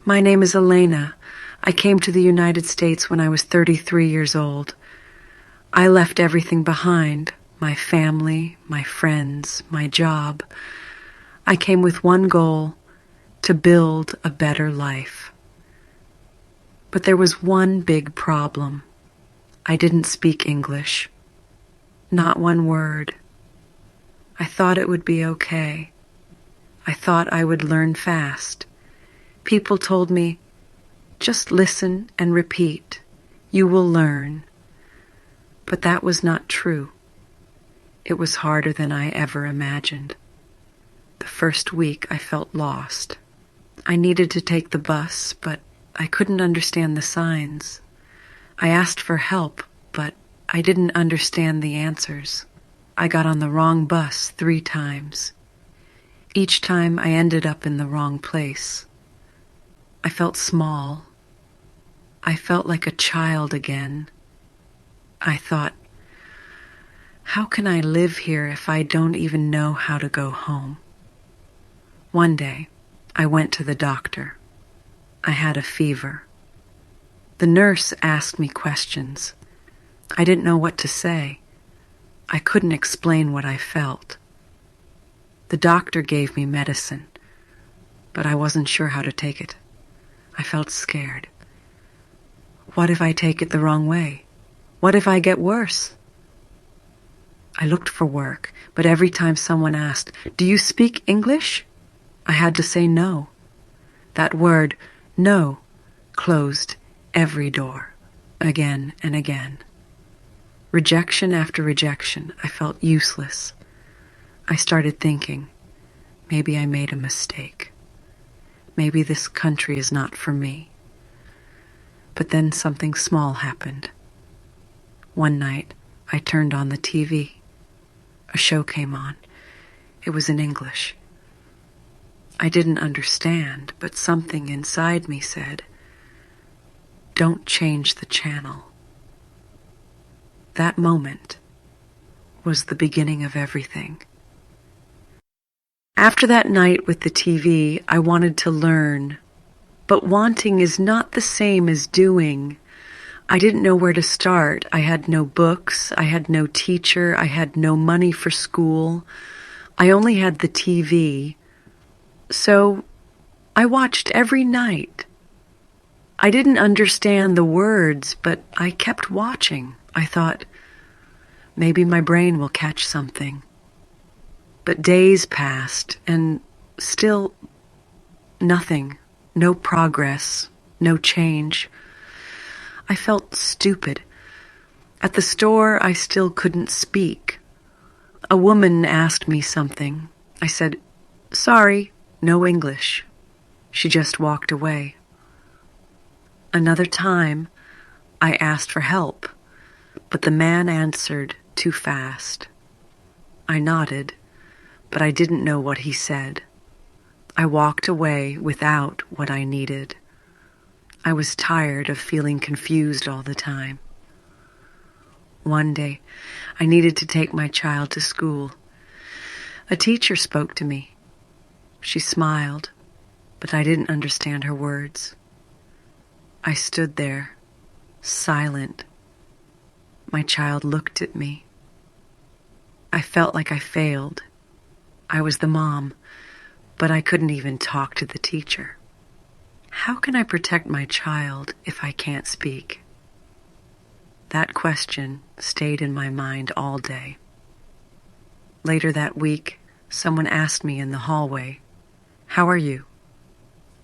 My name is Elena. I came to the United States when I was 33 years old. I left everything behind, my family, my friends, my job. I came with one goal, to build a better life. But there was one big problem. I didn't speak English. Not one word. I thought it would be okay. I thought I would learn fast. People told me, just listen and repeat. You will learn. But that was not true. It was harder than I ever imagined. The first week I felt lost. I needed to take the bus, but I couldn't understand the signs. I asked for help, but I didn't understand the answers. I got on the wrong bus 3 times. Each time I ended up in the wrong place. I felt small. I felt like a child again. I thought, how can I live here if I don't even know how to go home? One day, I went to the doctor. I had a fever. The nurse asked me questions. I didn't know what to say. I couldn't explain what I felt. The doctor gave me medicine, but I wasn't sure how to take it. I felt scared. What if I take it the wrong way? What if I get worse? I looked for work, but every time someone asked, "Do you speak English?" I had to say no. That word, no, closed every door, again and again. Rejection after rejection, I felt useless. I started thinking, maybe I made a mistake. Maybe this country is not for me. But then something small happened. One night, I turned on the TV. A show came on. It was in English. I didn't understand, but something inside me said, "Don't change the channel." That moment was the beginning of everything. After that night with the TV, I wanted to learn, but wanting is not the same as doing. I didn't know where to start. I had no books. I had no teacher. I had no money for school. I only had the TV. So I watched every night. I didn't understand the words, but I kept watching. I thought, maybe my brain will catch something. But days passed, and still nothing. No progress. No change. I felt stupid. At the store, I still couldn't speak. A woman asked me something. I said, "Sorry, no English." She just walked away. Another time, I asked for help, but the man answered too fast. I nodded, but I didn't know what he said. I walked away without what I needed. I was tired of feeling confused all the time. One day, I needed to take my child to school. A teacher spoke to me. She smiled, but I didn't understand her words. I stood there, silent. My child looked at me. I felt like I failed. I was the mom, but I couldn't even talk to the teacher. How can I protect my child if I can't speak? That question stayed in my mind all day. Later that week, someone asked me in the hallway, "How are you?"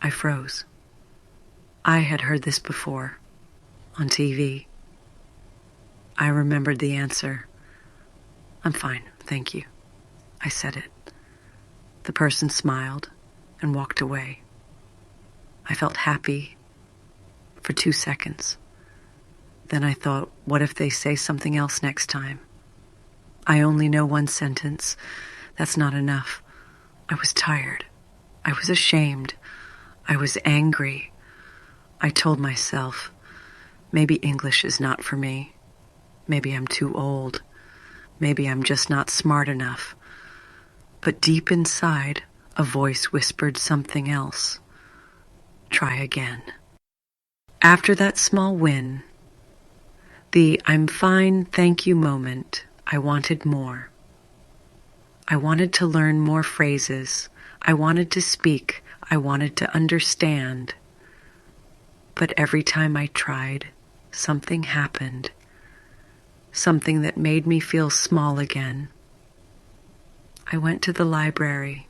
I froze. I had heard this before, on TV. I remembered the answer. "I'm fine, thank you." I said it. The person smiled and walked away. I felt happy for 2 seconds. Then I thought, what if they say something else next time? I only know one sentence. That's not enough. I was tired. I was ashamed. I was angry. I told myself, maybe English is not for me. Maybe I'm too old. Maybe I'm just not smart enough. But deep inside, a voice whispered something else. try again. After that small win, the "I'm fine, thank you" moment, I wanted more. I wanted to learn more phrases. I wanted to speak. I wanted to understand. But every time I tried, something happened. Something that made me feel small again. I went to the library.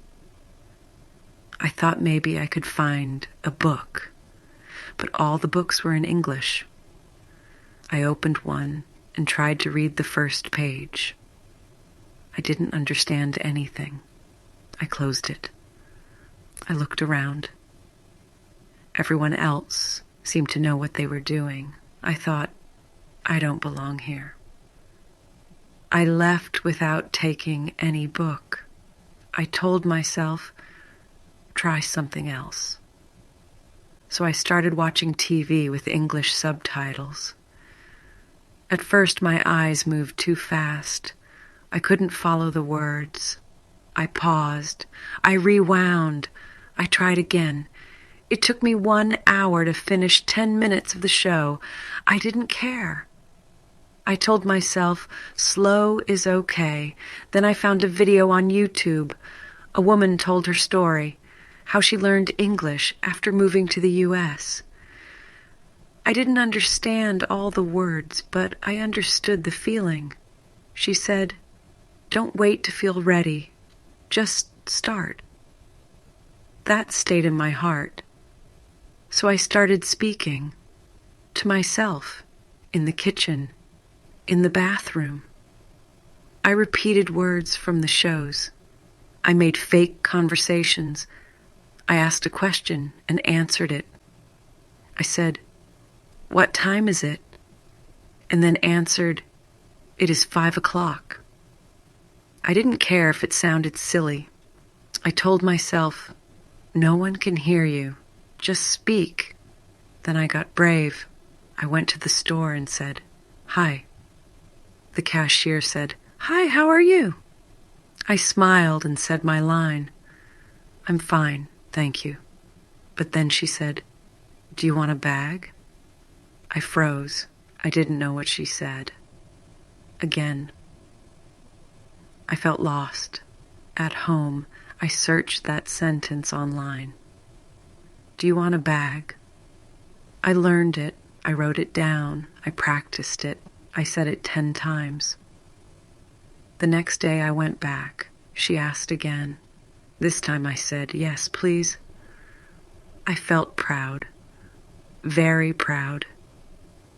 I thought maybe I could find a book, but all the books were in English. I opened one and tried to read the first page. I didn't understand anything. I closed it. I looked around. Everyone else seemed to know what they were doing. I thought, I don't belong here. I left without taking any book. I told myself, try something else. So I started watching TV with English subtitles. At first, my eyes moved too fast. I couldn't follow the words. I paused. I rewound. I tried again. It took me 1 hour to finish 10 minutes of the show. I didn't care. I told myself, slow is okay. Then I found a video on YouTube. A woman told her story, how she learned English after moving to the U.S. I didn't understand all the words, but I understood the feeling. She said, don't wait to feel ready. Just start. That stayed in my heart. So I started speaking to myself in the kitchen, in the bathroom. I repeated words from the shows. I made fake conversations. I asked a question and answered it. I said, what time is it? And then answered, it is 5 o'clock. I didn't care if it sounded silly. I told myself, no one can hear you. Just speak. Then I got brave. I went to the store and said, hi. The cashier said, hi, how are you? I smiled and said my line. I'm fine, thank you. But then she said, do you want a bag? I froze. I didn't know what she said. Again. I felt lost. At home, I searched that sentence online. Do you want a bag? I learned it. I wrote it down. I practiced it. I said it 10 times. The next day I went back. She asked again. This time I said, yes, please. I felt proud. Very proud.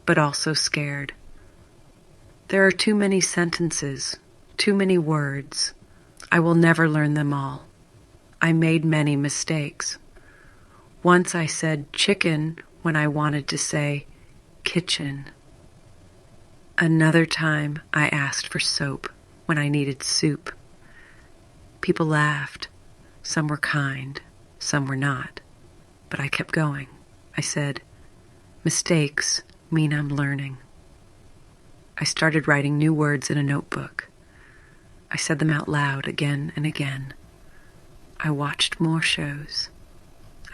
But also scared. There are too many sentences, too many words. I will never learn them all. I made many mistakes. Once I said chicken when I wanted to say kitchen. Another time I asked for soap when I needed soup. People laughed. Some were kind, some were not. But I kept going. I said, mistakes mean I'm learning. I started writing new words in a notebook. I said them out loud again and again. I watched more shows.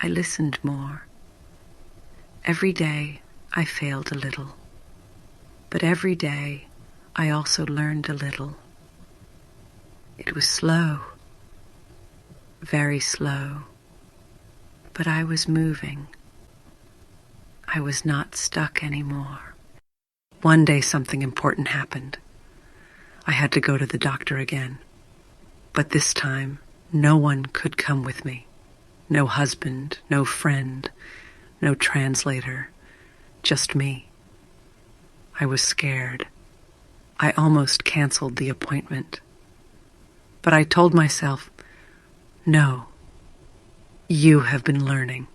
I listened more. Every day I failed a little. But every day I also learned a little. It was slow. Very slow. But I was moving. I was not stuck anymore. One day something important happened. I had to go to the doctor again. But this time, no one could come with me. No husband, no friend, no translator, just me. I was scared. I almost canceled the appointment. But I told myself, no, you have been learning.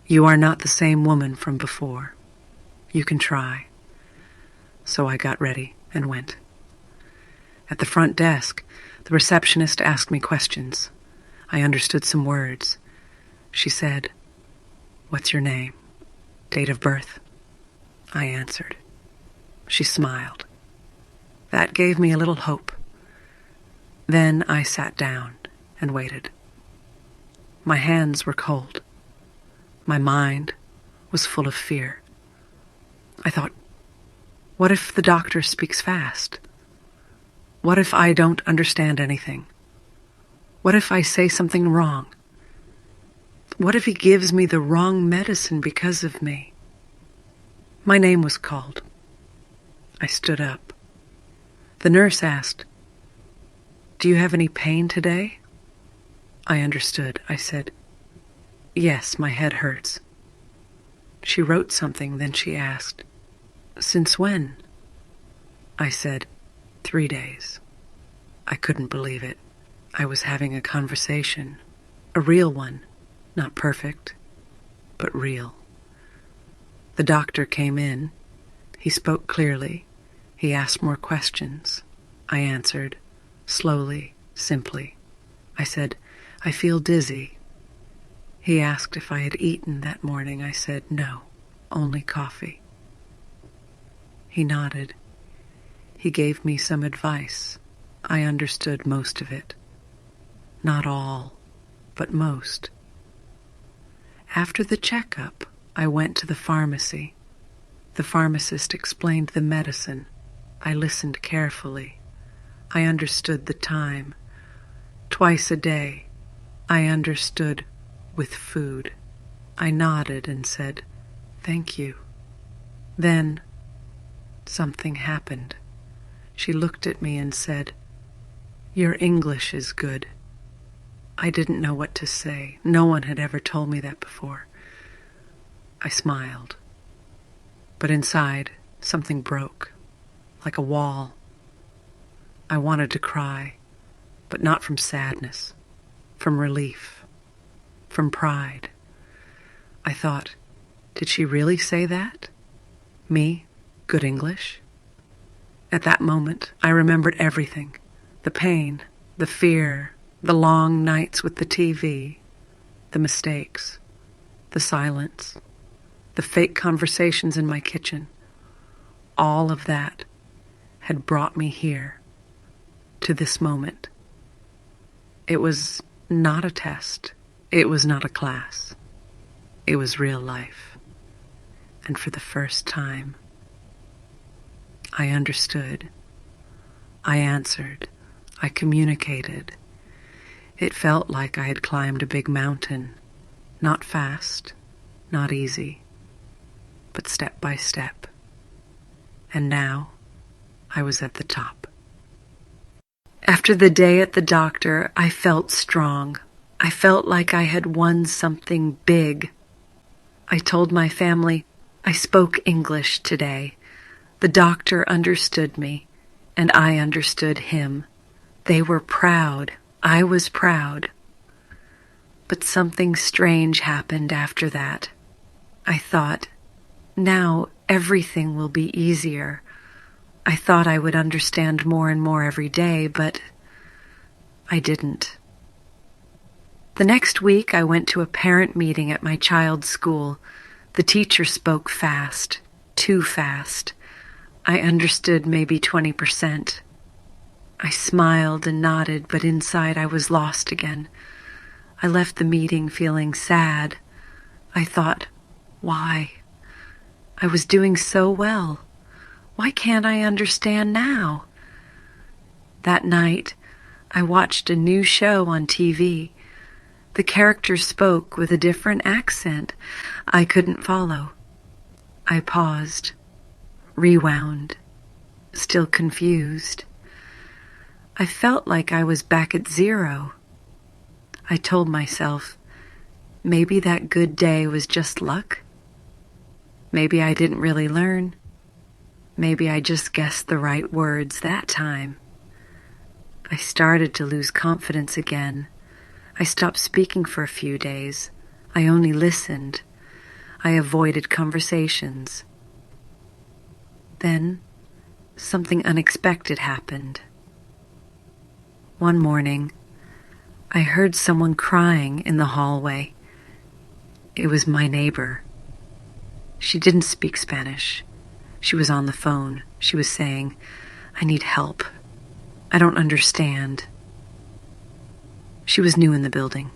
You are not the same woman from before. You can try. So I got ready and went. At the front desk, the receptionist asked me questions. I understood some words. She said, what's your name? Date of birth? I answered. She smiled. That gave me a little hope. Then I sat down and waited. My hands were cold. My mind was full of fear. I thought, what if the doctor speaks fast? What if I don't understand anything? What if I say something wrong? What if he gives me the wrong medicine because of me? My name was called. I stood up. The nurse asked, "Do you have any pain today?" I understood. I said, "Yes, my head hurts." She wrote something, then she asked, "Since when?" I said, 3 days. I couldn't believe it. I was having a conversation, a real one, not perfect, but real. The doctor came in. He spoke clearly. He asked more questions. I answered, slowly, simply. I said, "I feel dizzy." He asked if I had eaten that morning. I said, "No, only coffee." He nodded. He gave me some advice. I understood most of it. Not all, but most. After the checkup, I went to the pharmacy. The pharmacist explained the medicine. I listened carefully. I understood the time. Twice a day. I understood with food. I nodded and said, "Thank you." Then something happened. She looked at me and said, "Your English is good." I didn't know what to say. No one had ever told me that before. I smiled. But inside, something broke, like a wall. I wanted to cry, but not from sadness, from relief, from pride. I thought, did she really say that? Me, good English? At that moment, I remembered everything. The pain, the fear, the long nights with the TV, the mistakes, the silence, the fake conversations in my kitchen. All of that had brought me here, to this moment. It was not a test. It was not a class. It was real life. And for the first time, I understood. I answered. I communicated. It felt like I had climbed a big mountain. Not fast, not easy, but step by step. And now, I was at the top. After the day at the doctor, I felt strong. I felt like I had won something big. I told my family I spoke English today. The doctor understood me, and I understood him. They were proud. I was proud. But something strange happened after that. I thought, now everything will be easier. I thought I would understand more and more every day, but I didn't. The next week, I went to a parent meeting at my child's school. The teacher spoke fast, too fast. I understood maybe 20%. I smiled and nodded, but inside I was lost again. I left the meeting feeling sad. I thought, why? I was doing so well. Why can't I understand now? That night, I watched a new show on TV. The characters spoke with a different accent. I couldn't follow. I paused, rewound, still confused. I felt like I was back at zero. I told myself, maybe that good day was just luck. Maybe I didn't really learn. Maybe I just guessed the right words that time. I started to lose confidence again. I stopped speaking for a few days. I only listened. I avoided conversations. Then, something unexpected happened. One morning, I heard someone crying in the hallway. It was my neighbor. She didn't speak Spanish. She was on the phone. She was saying, "I need help. I don't understand." She was new in the building.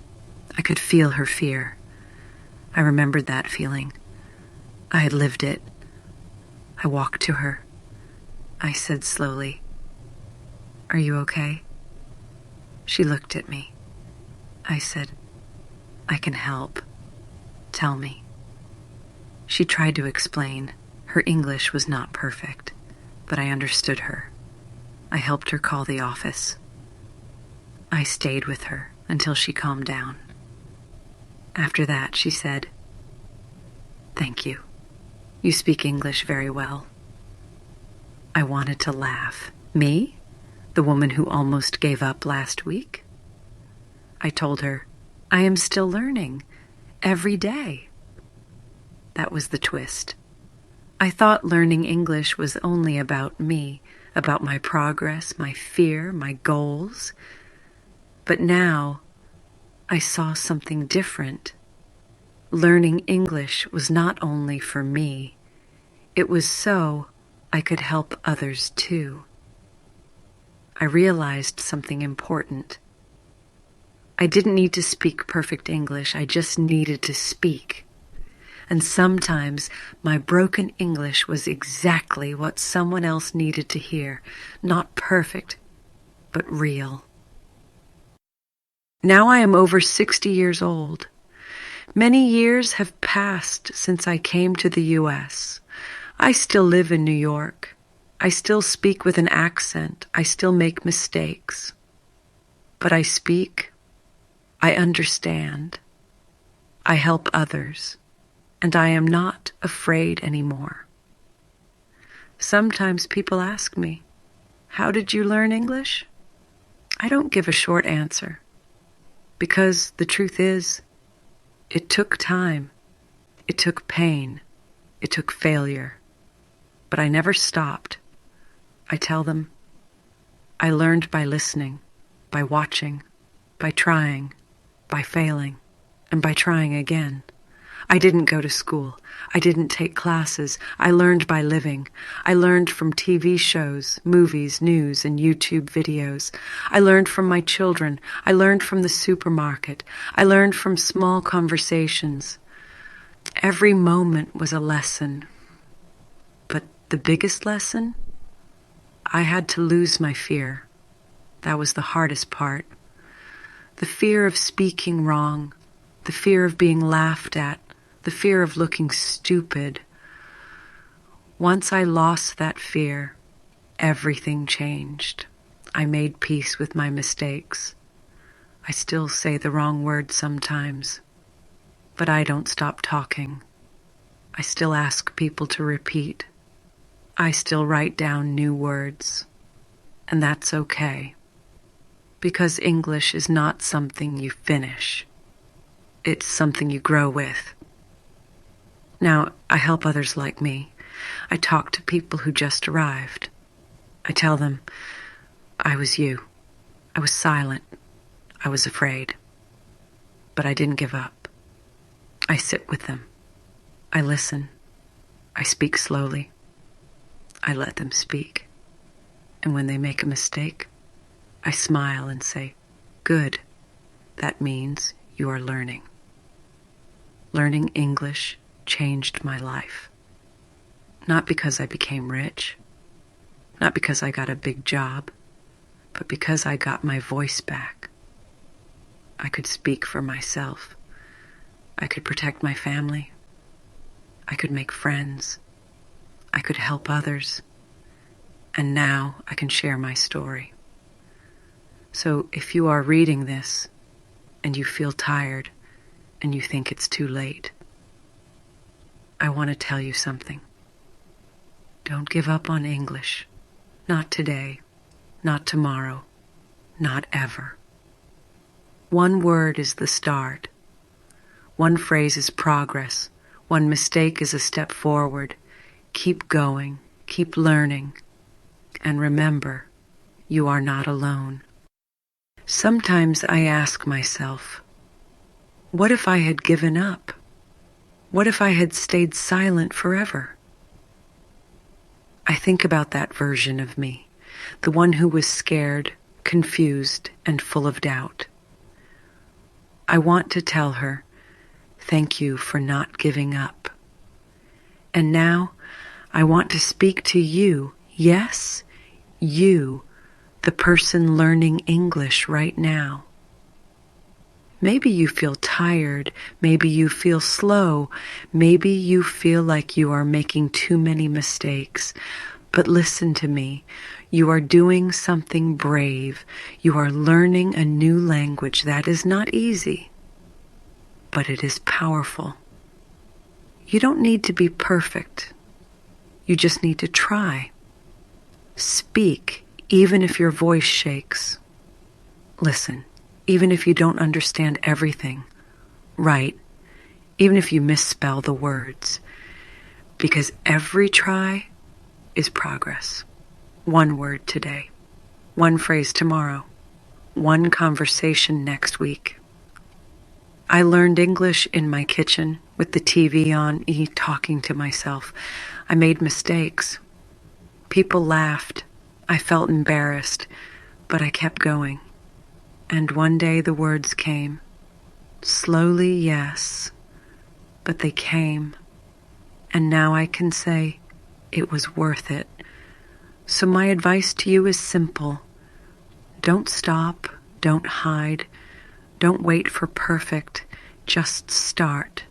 I could feel her fear. I remembered that feeling. I had lived it. I walked to her. I said slowly, "Are you okay?" She looked at me. I said, "I can help. Tell me." She tried to explain. Her English was not perfect, but I understood her. I helped her call the office. I stayed with her until she calmed down. After that, she said, "Thank you. You speak English very well." I wanted to laugh. Me? The woman who almost gave up last week? I told her, "I am still learning. Every day." That was the twist. I thought learning English was only about me, about my progress, my fear, my goals. But now, I saw something different. Learning English was not only for me, it was so I could help others too. I realized something important. I didn't need to speak perfect English, I just needed to speak. And sometimes my broken English was exactly what someone else needed to hear, not perfect, but real. Now I am over 60 years old. Many years have passed since I came to the U.S. I still live in New York. I still speak with an accent. I still make mistakes. But I speak. I understand. I help others. And I am not afraid anymore. Sometimes people ask me, "How did you learn English?" I don't give a short answer. Because the truth is, it took time. It took pain. It took failure. But I never stopped. I tell them, I learned by listening, by watching, by trying, by failing, and by trying again. I didn't go to school. I didn't take classes. I learned by living. I learned from TV shows, movies, news, and YouTube videos. I learned from my children. I learned from the supermarket. I learned from small conversations. Every moment was a lesson. But the biggest lesson? I had to lose my fear. That was the hardest part. The fear of speaking wrong, the fear of being laughed at, the fear of looking stupid. Once I lost that fear, everything changed. I made peace with my mistakes. I still say the wrong word sometimes, but I don't stop talking. I still ask people to repeat. I still write down new words, and that's okay, because English is not something you finish. It's something you grow with. Now, I help others like me. I talk to people who just arrived. I tell them, I was you. I was silent. I was afraid. But I didn't give up. I sit with them. I listen. I speak slowly. I let them speak. And when they make a mistake, I smile and say, "Good. That means you are learning." Learning English changed my life. Not because I became rich, not because I got a big job, but because I got my voice back. I could speak for myself. I could protect my family. I could make friends. I could help others. And now I can share my story. So if you are reading this and you feel tired and you think it's too late, I want to tell you something. Don't give up on English. Not today, not tomorrow, not ever. One word is the start. One phrase is progress. One mistake is a step forward. Keep going, keep learning, and remember, you are not alone. Sometimes I ask myself, what if I had given up? What if I had stayed silent forever? I think about that version of me, the one who was scared, confused, and full of doubt. I want to tell her, Thank you for not giving up. And now I want to speak to you. Yes, you, the person learning English right now. Maybe you feel tired. Maybe you feel slow. Maybe you feel like you are making too many mistakes. But listen to me. You are doing something brave. You are learning a new language. That is not easy, but it is powerful. You don't need to be perfect. You just need to try. Speak, even if your voice shakes. Listen, even if you don't understand everything. Write, even if you misspell the words. Because every try is progress. One word today. One phrase tomorrow. One conversation next week. I learned English in my kitchen with the TV on, talking to myself. I made mistakes. People laughed. I felt embarrassed, but I kept going. And one day the words came. Slowly, yes, but they came. And now I can say it was worth it. So my advice to you is simple. Don't stop. Don't hide. Don't wait for perfect. Just start.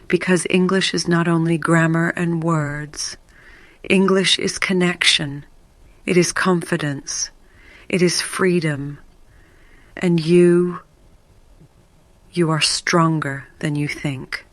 Because English is not only grammar and words. English is connection. It is confidence. It is freedom. And you are stronger than you think.